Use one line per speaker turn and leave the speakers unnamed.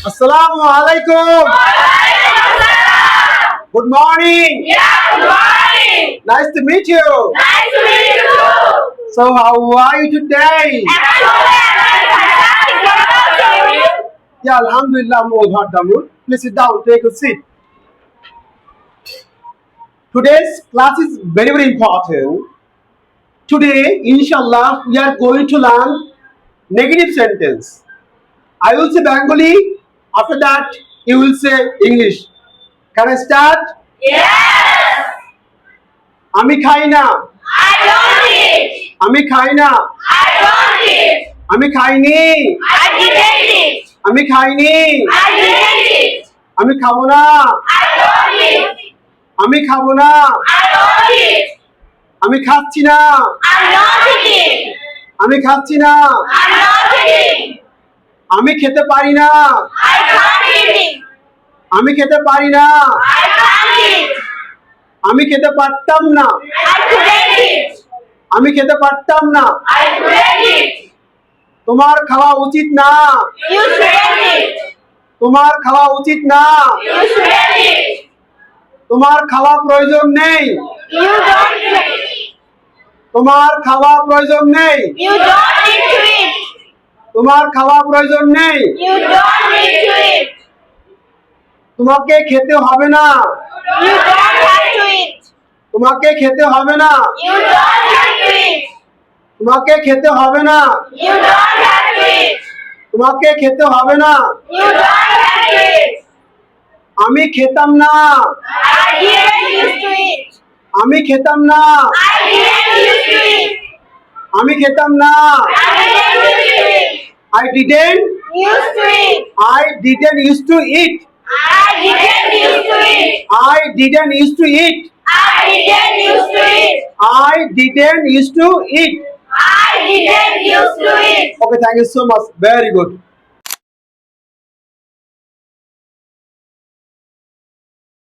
Assalamu alaikum. Good morning.
Yeah, good morning.
Nice to meet you.
Nice to meet you too.
So how are you today?
Actually, I'm fantastic. What about you?
Yeah, Alhamdulillah, I'm all hot, Damur. Please sit down, take a seat. Today's class is very, very important. Today, inshallah, we are going to learn negative sentence. I will say Bengali. After that, you will say English. Can I start?
Yes.
আমি খাই না,
I don't eat.
আমি খাই না,
I don't eat.
আমি খাইনি,
I didn't eat.
আমি খাইনি,
I didn't eat.
আমি খাবো না,
I don't eat.
আমি খাবো না,
I don't eat.
আমি খাচ্ছি না,
I'm not eating.
আমি খাচ্ছি না,
I'm not eating.
আমি খেতে পারি না,
I can't eat.
আমি খেতে পারি না,
I can't eat.
আমি খেতে পারতাম না,
I couldn't eat.
আমি খেতে পারতাম না,
I couldn't eat.
তোমার খাওয়া উচিত না,
You shouldn't eat.
তোমার খাওয়া উচিত না,
You shouldn't eat.
তোমার খাওয়া প্রয়োজন নেই,
You don't eat.
তোমার খাওয়া প্রয়োজন নেই,
You don't need to eat.
তোমার খাওয়া প্রয়োজন নেই,
You don't need to eat.
তোমাকে খেতে হবে না,
You don't have to eat.
তোমাকে খেতে হবে না,
You don't have to eat.
তোমাকে খেতে হবে না,
You don't have to eat.
তোমাকে খেতে হবে না,
You don't have to eat.
আমি খেতাম না,
I didn't used to eat.
আমি খেতাম না,
I didn't used to eat.
আমি খেতাম না,
I didn't used to eat.
I didn't,
Used to eat.
I didn't used to eat,
I didn't used to eat.
I didn't used to eat,
I didn't used to eat.
I didn't used to eat.
I didn't used to eat.
Okay, thank you so much. Very good.